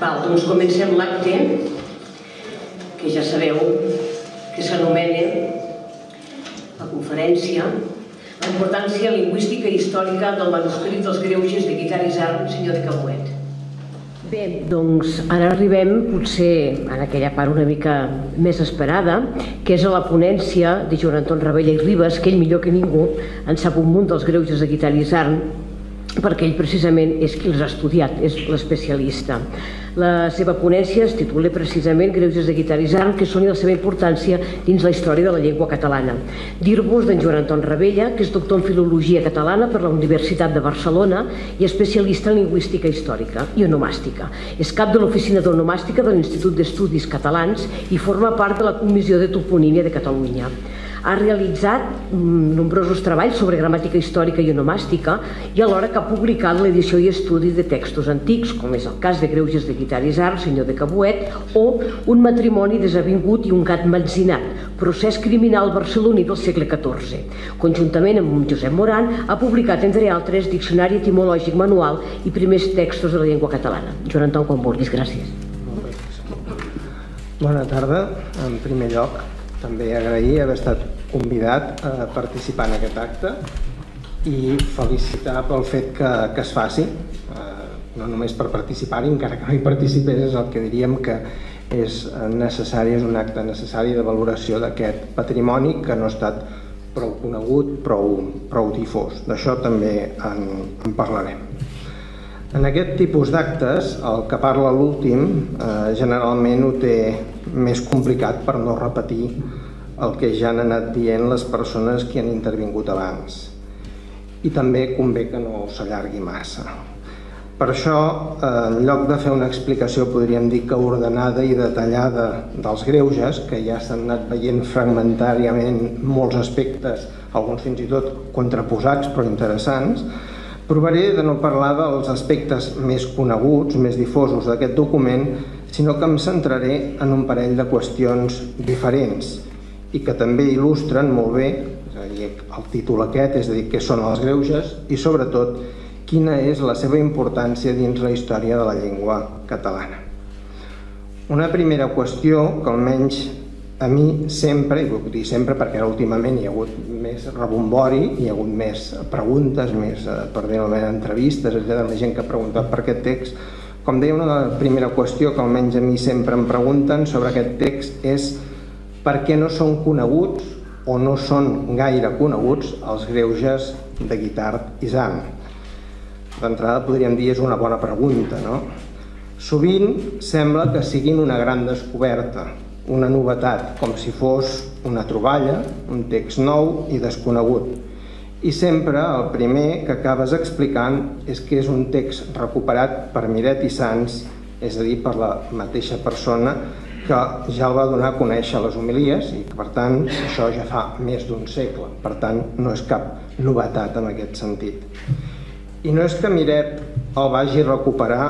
Doncs comencem l'acte, que ja sabeu que s'anomena la conferència La importància lingüística i històrica del manuscrit dels greuges de Guitart Isern, senyor de Cabuet. Bé, doncs ara arribem potser en aquella part una mica més esperada, que és a la ponència de Joan Anton Ravella i Ribas, que ell millor que ningú en sap un munt dels greuges de Guitart Isern, perquè ell precisament és qui els ha estudiat, és l'especialista. La seva ponència es titula precisament Greuges de Guitart Isern, que són la seva importància dins la història de la llengua catalana. Dir-vos d'en Joan Anton Ravella, que és doctor en Filologia Catalana per la Universitat de Barcelona i especialista en lingüística històrica i onomàstica. És cap de l'oficina d'onomàstica de l'Institut d'Estudis Catalans i forma part de la Comissió de Toponímia de Catalunya. Ha realitzat nombrosos treballs sobre gramàtica històrica i onomàstica i alhora que ha publicat l'edició i estudi de textos antics, com és el cas de Greuges de Guitart Isern, senyor de Cabuet, o Un matrimoni desavingut i un gat metzinat, procés criminal barceloní del segle XIV. Conjuntament amb Josep Moran ha publicat, entre altres, Diccionari etimològic manual i primers textos de la llengua catalana. Joan Anton, quan vulguis, gràcies. Bona tarda. En primer lloc, també agrair haver estat convidat a participar en aquest acte i felicitar pel fet que es faci, no només per participar-hi, encara que no hi participés, és el que diríem que és necessari, és un acte necessari de valoració d'aquest patrimoni que no ha estat prou conegut, prou difós. D'això també en parlarem. En aquest tipus d'actes, el que parla l'últim generalment ho té més complicat per no repetir el que ja han anat dient les persones que han intervingut abans. I també convé que no s'allargui massa. Per això, en lloc de fer una explicació, podríem dir que ordenada i detallada dels greuges, que ja s'han anat veient fragmentàriament molts aspectes, alguns fins i tot contraposats però interessants, provaré de no parlar dels aspectes més coneguts, més difosos d'aquest document, sinó que em centraré en un parell de qüestions diferents i que també il·lustren molt bé, és a dir, el títol aquest, és a dir, què són els greuges i sobretot quina és la seva importància dins la història de la llengua catalana. Una primera qüestió que almenys a mi sempre, i vull dir sempre perquè ara últimament hi ha hagut més rebombori, hi ha hagut més preguntes, més entrevistes, etc., més gent que ha preguntat per aquest text. Com deia, una primera qüestió que almenys a mi sempre em pregunten sobre aquest text és per què no són coneguts o no són gaire coneguts els greuges de Guitart Isern. D'entrada podríem dir és una bona pregunta, no? Sovint sembla que siguin una gran descoberta, una novetat, com si fos una troballa, un text nou i desconegut. I sempre el primer que acabes explicant és que és un text recuperat per Miret i Sans, és a dir, per la mateixa persona que ja el va donar a conèixer a les homilies i que, per tant, això ja fa més d'un segle. Per tant, no és cap novetat en aquest sentit. I no és que Miret el vagi recuperar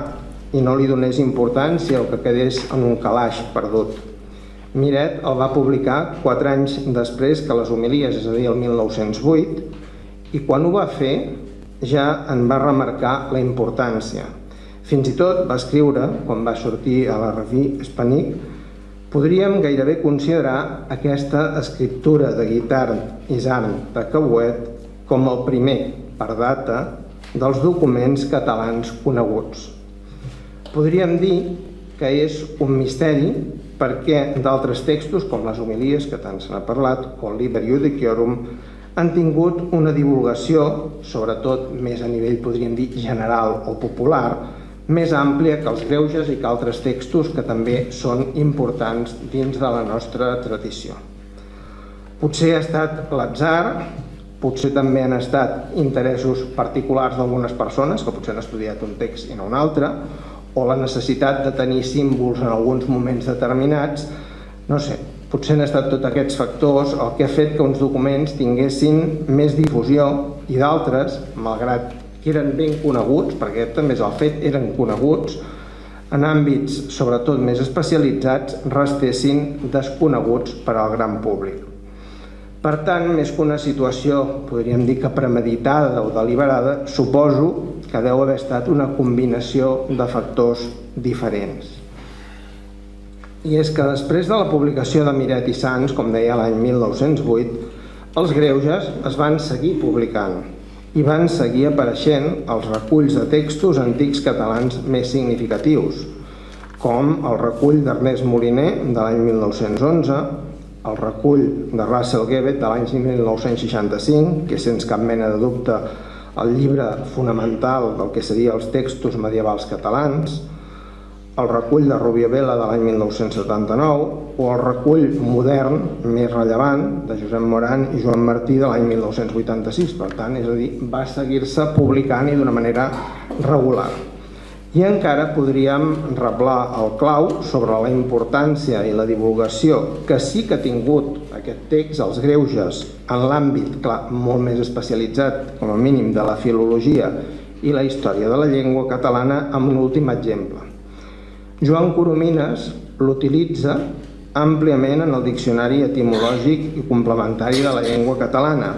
i no li donés importància o que quedés en un calaix perdut. Miret el va publicar 4 anys després que les homilies, és a dir, el 1908, i quan ho va fer ja en va remarcar la importància. Fins i tot va escriure, quan va sortir a la Revue Hispanique, podríem gairebé considerar aquesta escriptura de Guitart Isern de Cabuet com el primer, per data, dels documents catalans coneguts. Podríem dir que és un misteri perquè d'altres textos, com les homilies, que tant se n'ha parlat, o el Liber Judiciorum, han tingut una divulgació, sobretot més a nivell, podríem dir, general o popular, més àmplia que els greuges i que altres textos que també són importants dins de la nostra tradició. Potser ha estat l'atzar, potser també han estat interessos particulars d'algunes persones, que potser han estudiat un text i no un altre, o la necessitat de tenir símbols en alguns moments determinats, no sé, potser han estat tots aquests factors el que ha fet que uns documents tinguessin més difusió i d'altres, malgrat que eren ben coneguts, perquè també és el fet, eren coneguts, en àmbits sobretot més especialitzats, restessin desconeguts per al gran públic. Per tant, més que una situació, podríem dir que premeditada o deliberada, suposo que deu haver estat una combinació de factors diferents. I és que després de la publicació de Miret i Sans, com deia l'any 1908, els greuges es van seguir publicant i van seguir apareixent els reculls de textos antics catalans més significatius, com el recull d'Ernest Moliner de l'any 1911, el recull de Russell Gebet de l'any 1965, que és sense cap mena de dubte el llibre fonamental del que serien els textos medievals catalans, el recull de Rubiavela de l'any 1979 o el recull modern més rellevant de Josep Moran i Joan Martí de l'any 1986. Per tant, és a dir, va seguir-se publicant i d'una manera regular. I encara podríem reblar el clau sobre la importància i la divulgació que sí que ha tingut aquest text, els greuges, en l'àmbit, clar, molt més especialitzat, com a mínim, de la filologia i la història de la llengua catalana, amb un últim exemple. Joan Coromines l'utilitza àmpliament en el Diccionari etimològic i complementari de la llengua catalana,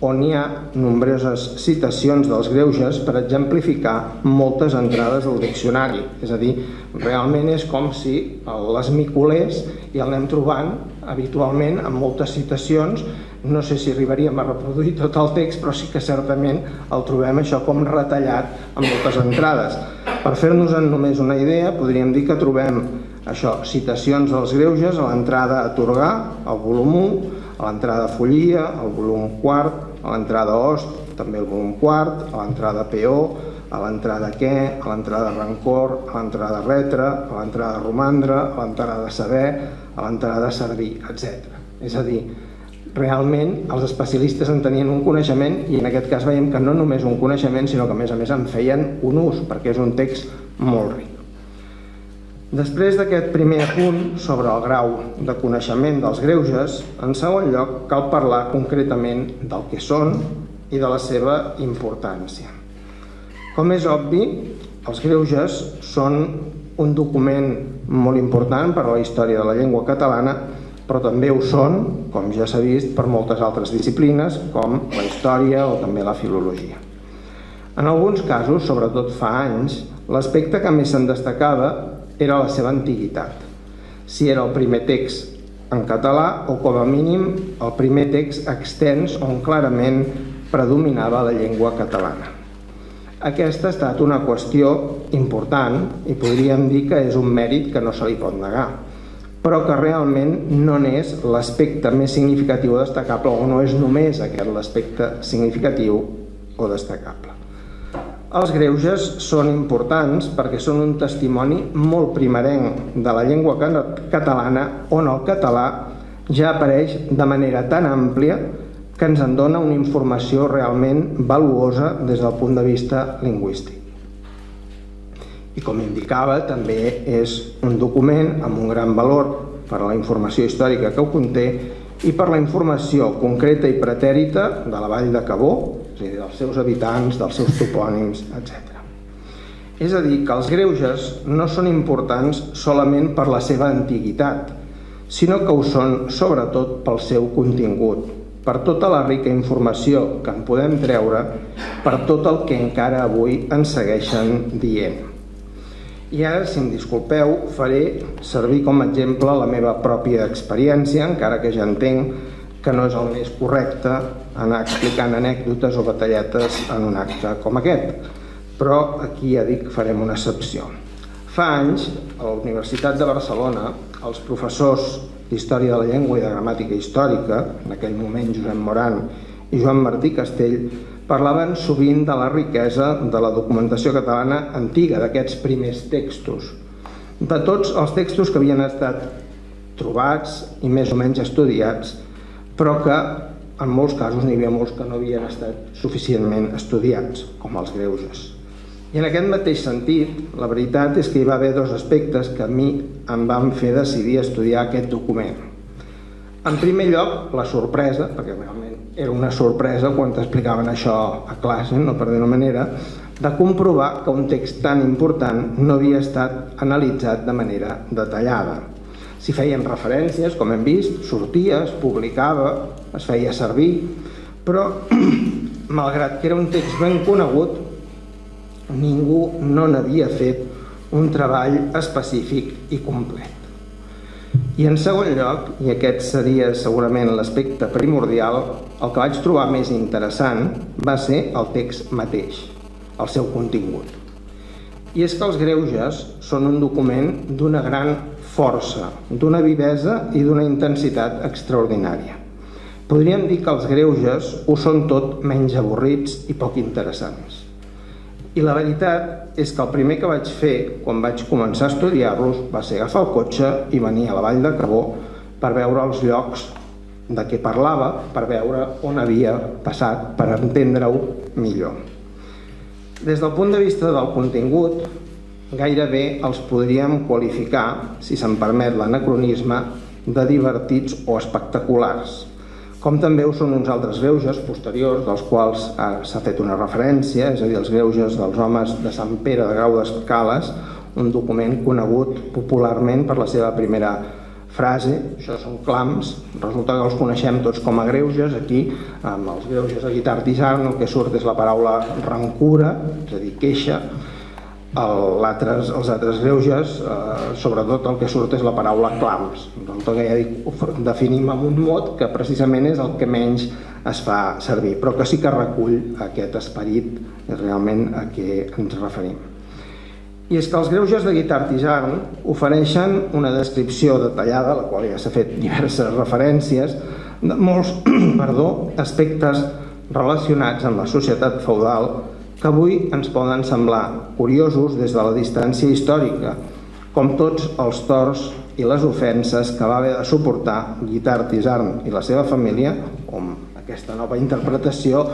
on hi ha nombroses citacions dels greuges per exemplificar moltes entrades al diccionari. És a dir, realment és com si l'esmicolés i el anem trobant habitualment amb moltes citacions. No sé si arribaríem a reproduir tot el text, però sí que certament el trobem això com retallat amb moltes entrades. Per fer-nos-en només una idea, podríem dir que trobem això, citacions dels greuges a l'entrada a atorgar, al volum 1, a l'entrada follia, al volum 4, a l'entrada host, també al volum 4, a l'entrada peó, a l'entrada què, a l'entrada rancor, a l'entrada retre, a l'entrada romandre, a l'entrada saber, a l'entrada servir, etc. És a dir, realment els especialistes en tenien un coneixement i en aquest cas veiem que no només un coneixement, sinó que a més en feien un ús, perquè és un text molt ric. Després d'aquest primer apunt sobre el grau de coneixement dels greuges, en segon lloc cal parlar concretament del que són i de la seva importància. Com és obvi, els greuges són un document molt important per a la història de la llengua catalana, però també ho són, com ja s'ha vist, per moltes altres disciplines, com la història o també la filologia. En alguns casos, sobretot fa anys, l'aspecte que més se'n destacava era la seva antiguitat. Si era el primer text en català o, com a mínim, el primer text extens on clarament predominava la llengua catalana. Aquesta ha estat una qüestió important i podríem dir que és un mèrit que no se li pot negar, però que realment no n'és l'aspecte més significatiu o destacable, o no és només aquest l'aspecte significatiu o destacable. Els greuges són importants perquè són un testimoni molt primerenc de la llengua catalana, on el català ja apareix de manera tan àmplia que ens en dona una informació realment valuosa des del punt de vista lingüístic. I com indicava, també és un document amb un gran valor per a la informació històrica que ho conté i per la informació concreta i pretèrita de la vall de Cabó, és a dir, dels seus habitants, dels seus topònims, etc. És a dir, que els greuges no són importants solament per la seva antiguitat, sinó que ho són sobretot pel seu contingut, per tota la rica informació que en podem treure, per tot el que encara avui ens segueixen dient. I ara, si em disculpeu, faré servir com a exemple la meva pròpia experiència, encara que ja entenc que no és el més correcte anar explicant anècdotes o batalletes en un acte com aquest. Però aquí ja dic que farem una excepció. Fa anys, a la Universitat de Barcelona, els professors d'Història de la Llengua i de Gramàtica Històrica, en aquell moment Josep Moran i Joan Martí Castell, parlaven sovint de la riquesa de la documentació catalana antiga, d'aquests primers textos, de tots els textos que havien estat trobats i més o menys estudiats, però que en molts casos n'hi havia molts que no havien estat suficientment estudiats, com els greuges. I en aquest mateix sentit, la veritat és que hi va haver dos aspectes que a mi em van fer decidir estudiar aquest document. En primer lloc, la sorpresa, perquè realment era una sorpresa quan t'explicaven això a classe, no per dir-ho manera, de comprovar que un text tan important no havia estat analitzat de manera detallada. S'hi feien referències, com hem vist, sortia, es publicava, es feia servir, però, malgrat que era un text ben conegut, ningú no n'havia fet un treball específic i complet. I en segon lloc, i aquest seria segurament l'aspecte primordial, el que vaig trobar més interessant va ser el text mateix, el seu contingut. I és que els greuges són un document d'una gran força, d'una vivesa i d'una intensitat extraordinària. Podríem dir que els greuges ho són tot menys avorrits i poc interessants. I la veritat és que el primer que vaig fer quan vaig començar a estudiar-los va ser agafar el cotxe i venir a la Vall de Cabó per veure els llocs de què parlava, per veure on havia passat, per entendre-ho millor. Des del punt de vista del contingut, gairebé els podríem qualificar, si se'm permet l'anacronisme, de divertits o espectaculars, com també ho són uns altres greuges posteriors, dels quals s'ha fet una referència, és a dir, els greuges dels homes de Sant Pere de Grau d'Escales, un document conegut popularment per la seva primera frase, això són clams, resulta que els coneixem tots com a greuges. Aquí, amb els greuges de Guitart d'Isern, el que surt és la paraula rancura, és a dir, queixa. Els altres greuges, sobretot el que surt és la paraula clams. Resulta que ja definim amb un mot que precisament és el que menys es fa servir, però que sí que recull aquest esperit realment a què ens referim. I és que els greuges de Guitart d'Isern ofereixen una descripció detallada, a la qual ja s'ha fet diverses referències, de molts aspectes relacionats amb la societat feudal que avui ens poden semblar curiosos des de la distància històrica, com tots els torts i les ofenses que va haver de suportar Guitart d'Isern i la seva família, com aquesta nova interpretació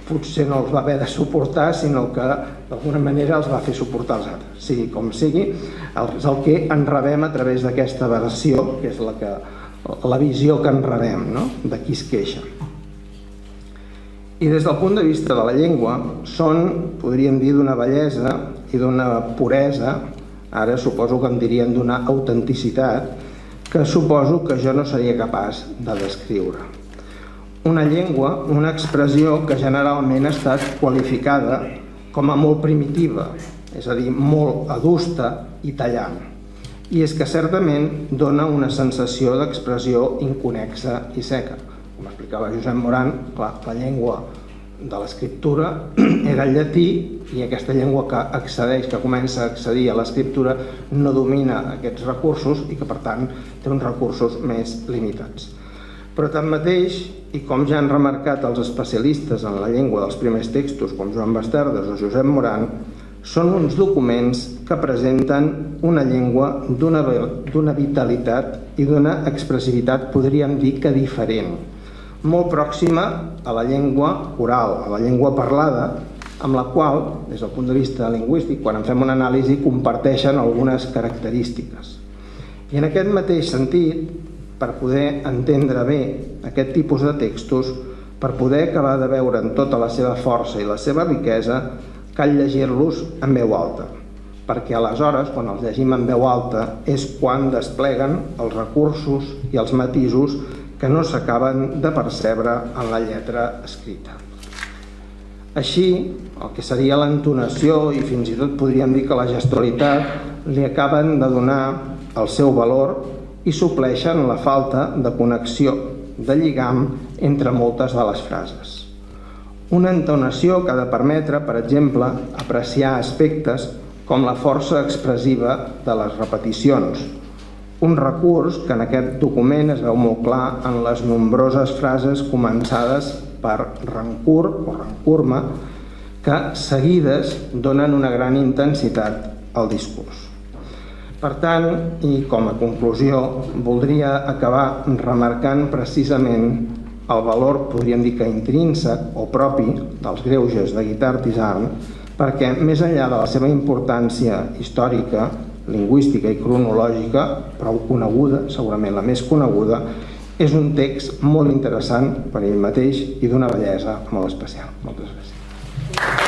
potser no els va haver de suportar, sinó que d'alguna manera els va fer suportar els altres. Sigui com sigui, és el que en rebem a través d'aquesta versió, que és la visió que en rebem, de qui es queixa. I des del punt de vista de la llengua són, podríem dir, d'una bellesa i d'una puresa, ara suposo que en dirien d'una autenticitat, que suposo que jo no seria capaç de descriure. Una llengua, una expressió que generalment ha estat qualificada com a molt primitiva, és a dir, molt adusta i tallant. I és que certament dona una sensació d'expressió inconexa i seca. Com explicava Josep Moran, la llengua de l'escriptura era el llatí, i aquesta llengua que comença a accedir a l'escriptura no domina aquests recursos i que per tant té uns recursos més limitats. Però tanmateix, i com ja han remarcat els especialistes en la llengua dels primers textos com Joan Basterdes o Josep Moran, són uns documents que presenten una llengua d'una vitalitat i d'una expressivitat, podríem dir que diferent, molt pròxima a la llengua oral, a la llengua parlada, amb la qual, des del punt de vista lingüístic, quan en fem una anàlisi, comparteixen algunes característiques. I en aquest mateix sentit, per poder entendre bé aquest tipus de textos, per poder acabar de veure en tota la seva força i la seva riquesa, cal llegir-los en veu alta, perquè aleshores, quan els llegim en veu alta, és quan despleguen els recursos i els matisos que no s'acaben de percebre en la lletra escrita. Així, el que seria l'entonació i fins i tot podríem dir que la gestualitat li acaben de donar el seu valor i supleixen la falta de connexió, de lligam entre moltes de les frases. Una entonació que ha de permetre, per exemple, apreciar aspectes com la força expressiva de les repeticions, un recurs que en aquest document es veu molt clar en les nombroses frases començades per rancur o rancurme, que seguides donen una gran intensitat al discurs. Per tant, i com a conclusió, voldria acabar remarcant precisament el valor, podríem dir que intrínsec o propi, dels greuges de Guitart d'Isern, perquè més enllà de la seva importància històrica, lingüística i cronològica, prou coneguda, segurament la més coneguda, és un text molt interessant per ell mateix i d'una bellesa molt especial. Moltes gràcies.